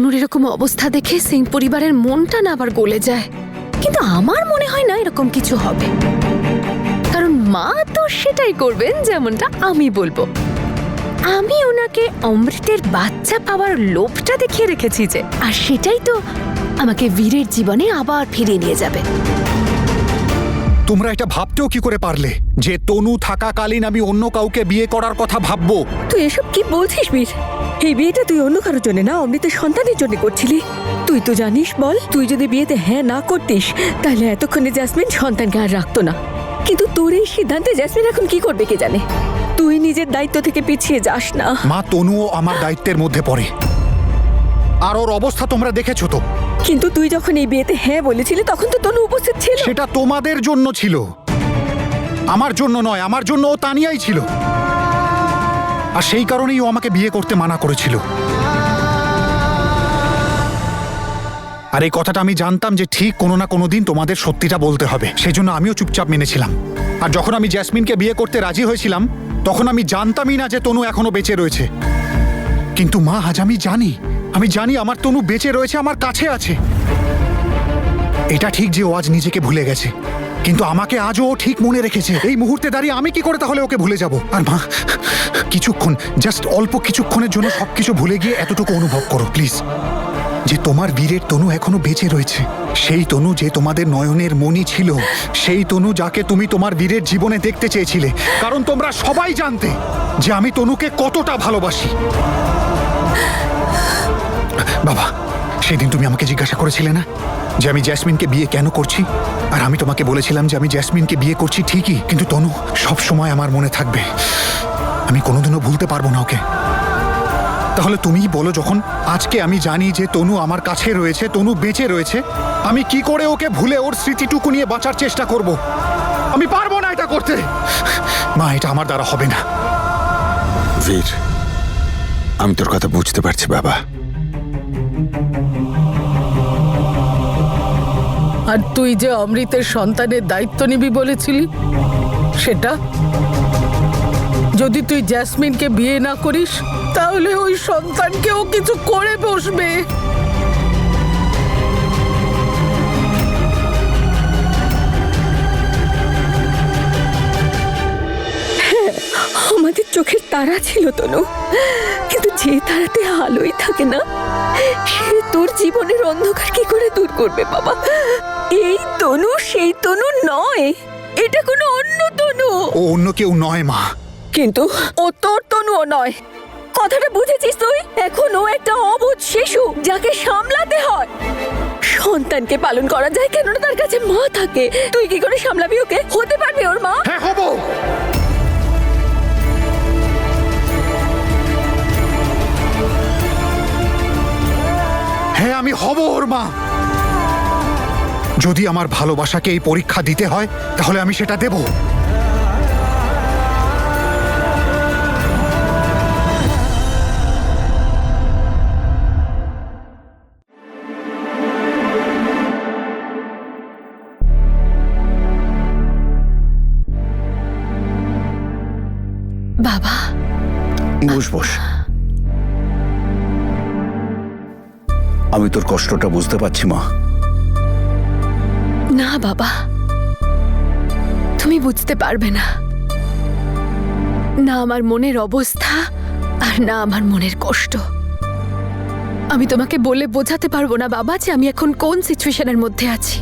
তনুর এরকম অবস্থা দেখে সিং পরিবারের মনটা না আবার গলে যায়, কিন্তু আমার মনে হয় না এরকম কিছু হবে, কারণ মা তো সেটাই করবেন যেমনটা আমি বলবো। আমি ওনাকে অমৃতের বাচ্চা পাওয়ার লোভটা দেখিয়ে রেখেছি যে, আর সেটাই তো আমাকে বীরের জীবনে আবার ফিরিয়ে নিয়ে যাবে। তোমরা এটা ভাবতেও কি করে পারলে যে তনু থাকাকালীন আমি অন্য কাউকে বিয়ে করার কথা ভাববো? তুই এসব কি বলছিস বীর? এই বিয়েটা তুই অন্য কারোর জন্য না, অমৃতের সন্তানের জন্য করছিলি। তুই তো জানিস বল, তুই যদি বিয়েতে হ্যাঁ না করতিস তাহলে এতক্ষণে জ্যাসমিন সন্তানকে আর রাখতো না। কিন্তু তোর এই সিদ্ধান্তে জ্যাসমিন এখন কি করবে কে জানে। তুই নিজের দায়িত্ব থেকে পিছিয়ে যাস না। মা, তনুও আমার দায়িত্বের মধ্যে পড়ে, আর ওর অবস্থা তোমরা দেখেছো তো। কিন্তু তুই যখন এই বিয়েতে হ্যাঁ বলেছিলি তখন তো তনু উপস্থিত ছিল। সেটা তোমাদের জন্য ছিল, আমার জন্য নয়। আমার জন্য ও তানিয়াই ছিল, আর সেই কারণেই ও আমাকে বিয়ে করতে মানা করেছিল। আর এই কথাটা আমি জানতাম যে ঠিক কোনো না কোনো দিন তোমাদের সত্যিটা বলতে হবে, সেই জন্য আমিও চুপচাপ মেনেছিলাম। আর যখন আমি জ্যাসমিনকে বিয়ে করতে রাজি হয়েছিলাম তখন আমি জানতামই না যে তনু এখনো বেঁচে রয়েছে। কিন্তু মা, আজ আমি জানি আমার তনু বেঁচে রয়েছে, আমার কাছে আছে। এটা ঠিক যে ও আজ নিজেকে ভুলে গেছে, কিন্তু আমাকে আজও ও ঠিক মনে রেখেছে। এই মুহূর্তে দাঁড়িয়ে আমি কি করে তাহলে ওকে ভুলে যাব? আর মা, কিছুক্ষণ, জাস্ট অল্প কিছুক্ষণের জন্য সবকিছু ভুলে গিয়ে এতটুকু অনুভব করো প্লিজ, যে তোমার বীরের তনু এখনো বেঁচে রয়েছে। সেই তনু যে তোমাদের নয়নের মণি ছিল, সেই তনু যাকে তুমি তোমার বীরের জীবনে দেখতে চেয়েছিলে, কারণ তোমরা সবাই জানতে যে আমি তনুকে কতটা ভালোবাসি। বাবা, সেদিন তুমি আমাকে জিজ্ঞাসা করেছিলে না যে আমি জ্যাসমিনকে বিয়ে কেন করছি, আর আমি তোমাকে বলেছিলাম যে আমি জ্যাসমিনকে বিয়ে করছি ঠিকই, কিন্তু তনু সব সময় আমার মনে থাকবে। আমি কোনোদিনও ভুলতে পারবো না ওকে। তাহলে তুমিই বলো, যখন আজকে আমি জানি যে তনু আমার কাছে রয়েছে, তনু বেঁচে রয়েছে, আমি কি করে ওকে ভুলে ওর স্মৃতিটুকু নিয়ে বাঁচার চেষ্টা করব? আমি পারবো না এটা করতে। মা, এটা আমার দ্বারা হবে না। বীর, আমি তোর কথা বুঝতে পারছি বাবা। আর তুই যে অমৃতের সন্তানের দায়িত্ব নিবি বলেছিলি, সেটা যদি তুই জ্যাসমিনকে বিয়ে না করিস তাহলে ওই সন্তানকেও কিছু করে বসবে। আমাদের চোখের তারা ছিল তনু, কিন্তু যে তারাতে আলোই থাকে না সে তোর জীবনের অন্ধকার কি করে দূর করবে বাবা? এই তনু সেই তনু নয়, এটা কোনো অন্য তনু। ও অন্য কেউ নয় মা। কিন্তু ও তোর তনুও নয়, কথাটা বুঝেছিস তুই? এখনো একটা অবুঝ শিশু যাকে সামলাতে হয়। সন্তানকে পালন করা যায় কেননা তার কাছে মা থাকে। তুই কি করে সামলাবি ওকে? হতে পারবে ওর মা? হ্যাঁ, হবো। হ্যাঁ, আমি হব ওর মা। যদি আমার ভালোবাসাকে এই পরীক্ষা দিতে হয় তাহলে আমি সেটা দেব। বাবা, বস। আমি তোর কষ্টটা বুঝতে পারছি মা। না বাবা, তুমি বুঝতে পারবে না, না আমার মনের অবস্থা আর না আমার মনের কষ্ট। আমি তোমাকে বলে বোঝাতে পারবো না বাবা যে আমি এখন কোন সিচুয়েশনের মধ্যে আছি,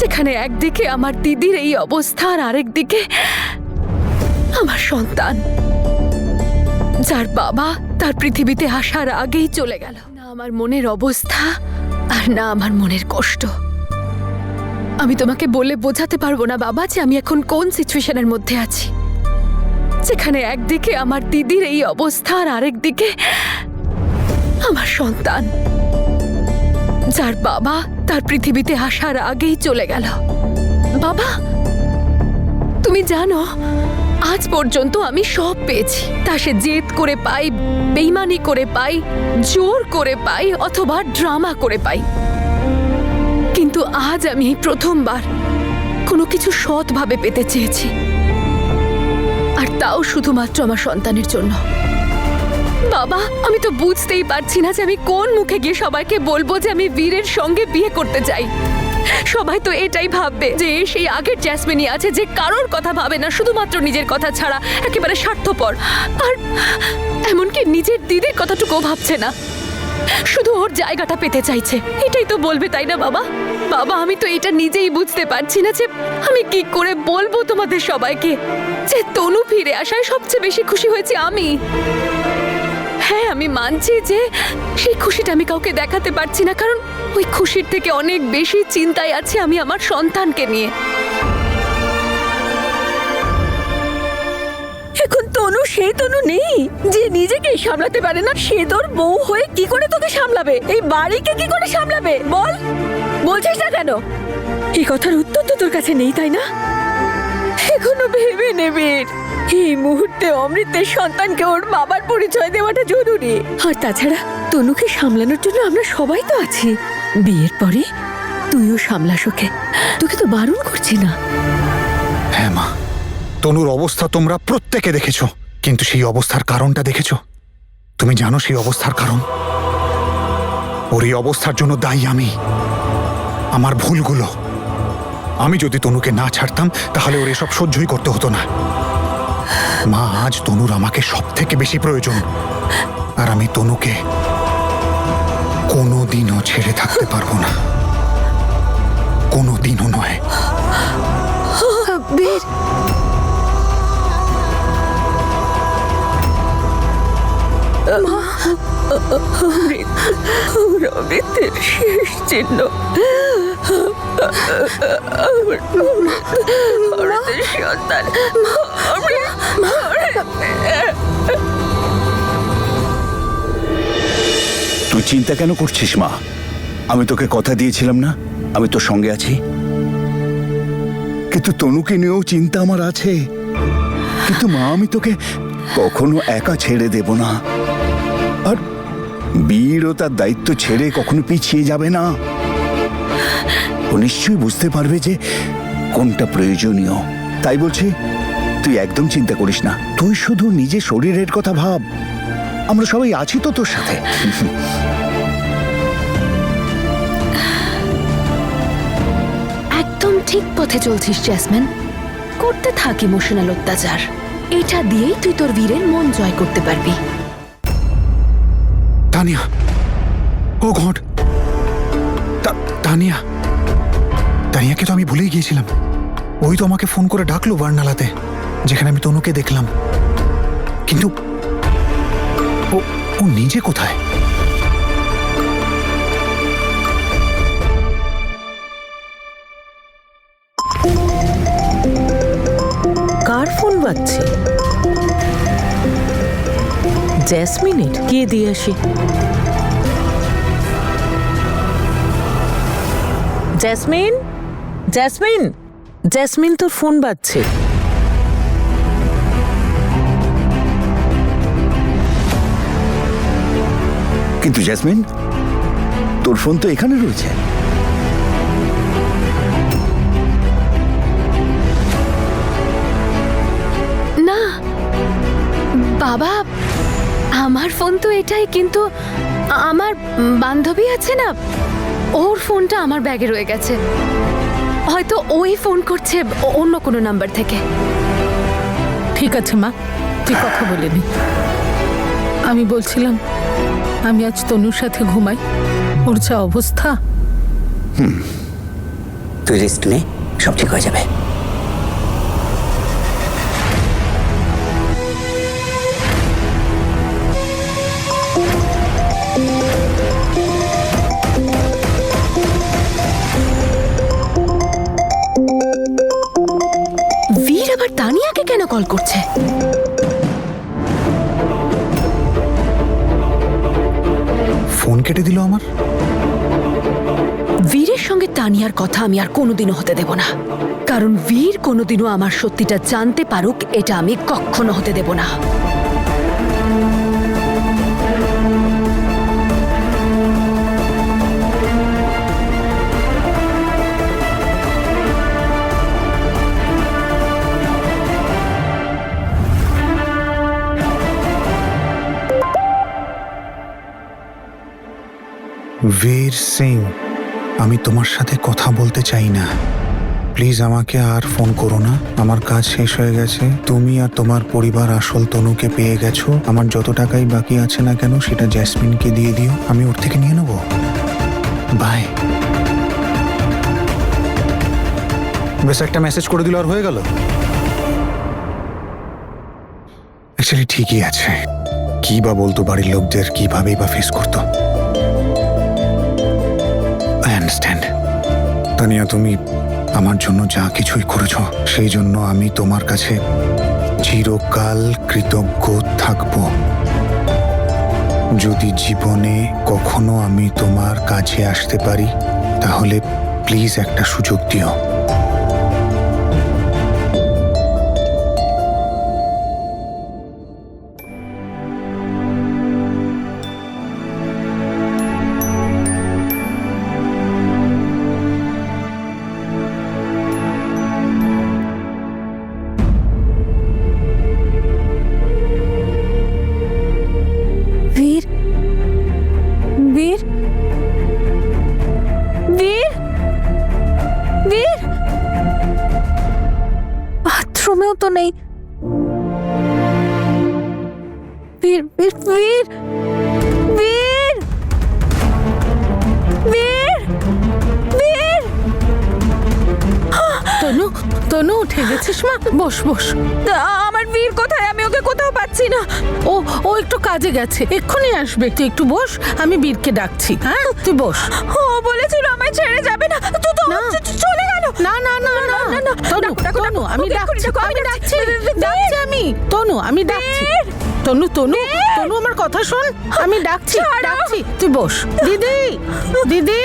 যেখানে একদিকে আমার দিদির এই অবস্থা আর আরেকদিকে আমার সন্তান, যার বাবা তার পৃথিবীতে আসার আগেই চলে গেল। না আমার মনের অবস্থা আর না আমার মনের কষ্ট। আমি তোমাকে বলে বোঝাতে পারবো না বাবা যে আমি এখন কোন সিচুয়েশনের মধ্যে আছি, যেখানে একদিকে আমার দিদির এই অবস্থা আর আরেকদিকে আমার সন্তান, যার বাবা তার পৃথিবীতে আসার আগেই চলে গেল। বাবা, তুমি জানো আজ পর্যন্ত আমি সব পেয়েছি, তা সে জেদ করে পাই, বেইমানি করে পাই, জোর করে পাই অথবা ড্রামা করে পাই, কিন্তু আজ আমি এই প্রথমবার কোনো কিছু সৎভাবে পেতে চেয়েছি, আর তাও শুধুমাত্র আমার সন্তানের জন্য। বাবা, আমি তো বুঝতেই পারছি না যে আমি কোন মুখে গিয়ে সবাইকে বলবো যে আমি বীরের সঙ্গে বিয়ে করতে চাই। সবাই তো এটাই ভাববে যে এ সেই আগের জ্যাসমিনই আছে, যে কারোর কথা ভাবে না, শুধুমাত্র নিজের কথা ছাড়া, একেবারে স্বার্থপর। আর এমনকি নিজের দিদির কথাটুকুও ভাবছে না, শুধু ওর জায়গাটা পেতে চাইছে। এটাই তো বলবে, তাই না বাবা? বাবা, আমি তো এটা নিজেই বুঝতে পারছি না যে আমি কি করে বলবো তোমাদের সবাইকে যে তনু ফিরে আসায় সবচেয়ে বেশি খুশি হয়েছে আমি। হ্যাঁ, আমি মানছি যে সেই খুশিটা আমি কাউকে দেখাতে পারছি না, কারণ ওই খুশির থেকে অনেক বেশি চিন্তায় আছি আমি আমার সন্তানকে নিয়ে। এখন তনু সেই তনু নেই যে নিজেকে সামলাতে পারে না। সে তোর বউ হয়ে কি করে তোকে সামলাবে? এই বাড়িকে কি করে সামলাবে বল? বলছিস না কেন? এই কথার উত্তর তো তোর কাছে নেই, তাই না? এখনো ভেবে নেবে। এই মুহূর্তে অমৃতের সন্তানকে ওর বাবার পরিচয় দেওয়াটা জরুরি। আর তাছাড়া তনুকে সামলানোর জন্য আমরা সবাই তো আছি। বিয়ের পরে তুইও সামলাস ওকে, তোকে তো বারণ করছি না। হ্যাঁ মা, তনুর অবস্থা তোমরা প্রত্যেকে দেখেছো, কিন্তু সেই অবস্থার কারণটা দেখেছো? তুমি জানো সেই অবস্থার কারণ? ওর এই অবস্থার জন্য দায়ী আমি, আমার ভুলগুলো। আমি যদি তনুকে না ছাড়তাম তাহলে ওর এসব সহ্যই করতে হতো না। মা, আজ তনুর আমাকে সব থেকে বেশি প্রয়োজন, আর আমি তনুকে কোনোদিনও ছেড়ে থাকতে পারবো না, কোনোদিনও নয়। বীর, অমৃতের শেষ চিহ্ন, অমৃতের সন্তান। তুই চিন্তা কেন করছিস মা? আমি তোকে কথা দিয়েছিলাম না আমি তোর সঙ্গে আছি। কিন্তু তনুকে নিয়েও চিন্তা আমার আছে। কিন্তু মা, আমি তোকে কখনো একা ছেড়ে দেব না। আর বীরও তার দায়িত্ব ছেড়ে কখনো পিছিয়ে যাবে না। ও নিশ্চয়ই বুঝতে পারবে যে কোনটা প্রয়োজনীয়। তাই বলছি, তুই একদম চিন্তা করিস না। তুই শুধু নিজের শরীরের কথা ভাব। আমরা সবাই আছি তো তোর সাথে। একদম ঠিক পথে চলছিস জ্যাসমিন। করতে থাক ইমোশনাল অত্যাচার, এটা দিয়েই তুই তোর বীরের মন জয় করতে পারবি। তানিয়া, ও গড, তানিয়া, তানিয়াকে তো আমি ভুলেই গিয়েছিলাম। ওই তো আমাকে ফোন করে ডাকলো বার্নালাতে, যেখানে আমি তনুকে দেখলাম। কিন্তু ও নিজে কোথায়? কার ফোন বাজছে? জ্যাসমিনের? কে দিয়ে আসি। জ্যাসমিন, জ্যাসমিন, জ্যাসমিন, তোর ফোন বাজছে। কিন্তু জ্যাসমিন, তোর ফোন তো এখানে রয়েছে। না বাবা, আমার ফোন তো এটাই, কিন্তু আমার বান্ধবী আছে না, ওর ফোনটা আমার ব্যাগে রয়ে গেছে। হয়তো ওই ফোন করছে অন্য কোনো নাম্বার থেকে। ঠিক আছে মা, তুই কথা বলে নি। আমি বলছিলাম আমি আজ তনুর সাথে ঘুমাই। ওর যা অবস্থা। তুই রেস্ট নে, সব ঠিক হয়ে যাবে। বীর আবার তানিয়াকে কেন কল করছে? ফোন কেটে দিল আমার। বীরের সঙ্গে তানিয়ার কথা আমি আর কোনোদিনও হতে দেব না, কারণ বীর কোনোদিনও আমার সত্যিটা জানতে পারুক, এটা আমি কখনো হতে দেব না। বীর সিং, আমি তোমার সাথে কথা বলতে চাই না। প্লিজ আমাকে আর ফোন করো না, আমার কাজ শেষ হয়ে গেছে। তুমি আর তোমার পরিবার আসল তনুকে পেয়ে গেছো। আমার যত টাকাই বাকি আছে না কেন সেটা জ্যাসমিনকে দিয়ে দিও, আমি ওর থেকে নিয়ে নেবো। বাই। বেশ, একটা মেসেজ করে দিল আর হয়ে গেল। অ্যাকচুয়ালি ঠিকই আছে, কি বা বলতো বাড়ির লোকদের, কিভাবেই বা ফেস করতো। I understand. তানিয়া, তুমি আমার জন্য যা কিছুই করেছো সেই জন্য আমি তোমার কাছে চিরকাল কৃতজ্ঞ থাকব। যদি জীবনে কখনো আমি তোমার কাছে আসতে পারি তাহলে প্লিজ একটা সুযোগ দিও। বীর, বীর, বীর, বীর, বাথরুমেও তো নেই। বীর, বীর, বীর, বীর, বীর, বীর। তনু, তনু উঠে গেছিস মা? বস বস। আমার বীর কোথায়? আমি ওকে কোথাও পাচ্ছি না। ও ও একটু কাজে গেছে, এক্ষুনি আসবে। তুই একটু বস, আমি বীরকে ডাকছি। হ্যাঁ, তুই বস। ও বলেছিল আমায় ছেড়ে যাবে না, তুই তো না। চলে গেল। না না না না না, না, তনু, ডাকো, ডাকো, তনু, আমি ওকে ডাকছি, ডাকো, আমি আমি ডাকছি, ডাকছি। ডাকছি আমি। তনু, আমি ডাকছি। তনু, তনু, তনু, আমার কথা শোন, আমি ডাকছি, ডাকছি। তুই বস। দিদি, দিদি,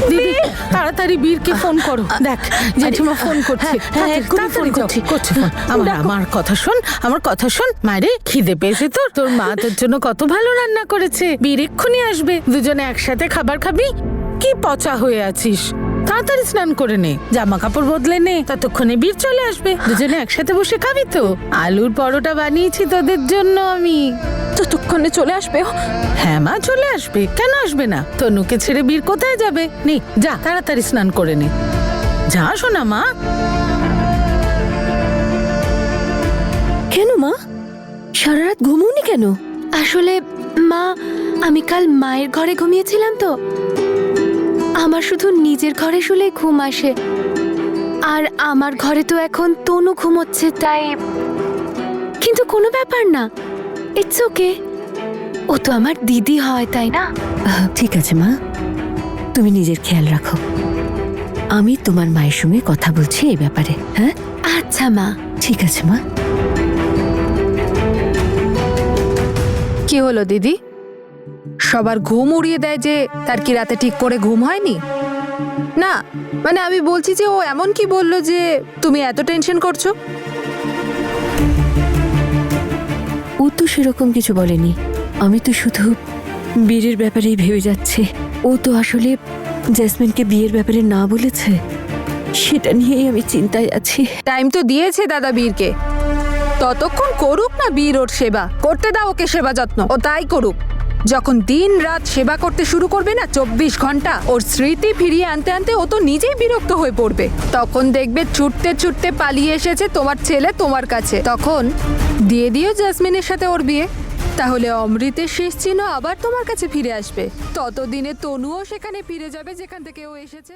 দিদি, তাড়াতাড়ি বীরকে ফোন করো। দেখ, জেঠিমা ফোন করছে। এক্ষুনি ফোন তাড়াতাড়ি করছি ফোন। আমার কথা শোন, আমার কথা শোন। মারে, খিদে পেয়েছে তোর? তোর মা তোর জন্য কত ভালো রান্না করেছে। বীর এক্ষুনি আসবে, দুজনে একসাথে খাবার খাবি। কি পচা হয়ে আছিস? তাড়াতাড়ি স্নান করে নে, জামা কাপড় বদলে নে, ততক্ষণে বীর চলে আসবে। দুজনে একসাথে বসে খাবি তো। আলুর পরোটা বানিয়েছি তোদের জন্য আমি। ততক্ষণে চলে আসবে ও? হ্যাঁ মা, চলে আসবে। কেন আসবে না? তনুকে ছেড়ে বীর কোথায় যাবে? নে, যা তাড়াতাড়ি স্নান করে নে। যা শোনা মা। কেন মা, সারা রাত ঘুমোনি কেন? আসলে মা, আমি কাল মায়ের ঘরে ঘুমিয়েছিলাম তো, আমার শুধু নিজের ঘরে শুলে ঘুম আসে। আর আমার ঘরে তো এখন তনু ঘুমোচ্ছে, তাই। কিন্তু কোনো ব্যাপার না, ইটস ওকে। ও তো আমার দিদি হয়, তাই না? ঠিক আছে মা, তুমি নিজের খেয়াল রাখো। আমি তোমার মায়ের সঙ্গে কথা বলছি এই ব্যাপারে। হ্যাঁ, আচ্ছা মা। ঠিক আছে মা। কি হলো দিদি? সবার ঘুম উড়িয়ে দেয় যে তার কি রাতে ঠিক করে ঘুম হয়নি? না মানে আমি বলছি যে ও এমন কি বললো যে তুমি এত টেনশন করছো? ও তো সেরকম কিছু বলেনি। আমি তো শুধু বীরের ব্যাপারেই ভেবে যাচ্ছি। ও তো আসলে জেসমিনকে বিয়ের ব্যাপারে না বলেছে, সেটা নিয়েই আমি চিন্তায় আছি। টাইম তো দিয়েছে দাদা বীরকে, ততক্ষণ করুক না বীর ওর সেবা। করতে দাও ওকে সেবা যত্ন, ও তাই করুক। যখন দিন রাত সেবা করতে শুরু করবে না 24 ঘন্টা, ওর স্মৃতি ফিরিয়ে আনতে আনতে ও তো নিজেই বিরক্ত হয়ে পড়বে। তখন দেখবে ছুটতে ছুটতে পালিয়ে এসেছে তোমার ছেলে তোমার কাছে। তখন দিয়ে দিও জেসমিনের সাথে ওর বিয়ে, তাহলে অমৃতের শেষ চিহ্ন আবার তোমার কাছে ফিরে আসবে। ততদিনে তনুও সেখানে ফিরে যাবে যেখান থেকে ও এসেছে।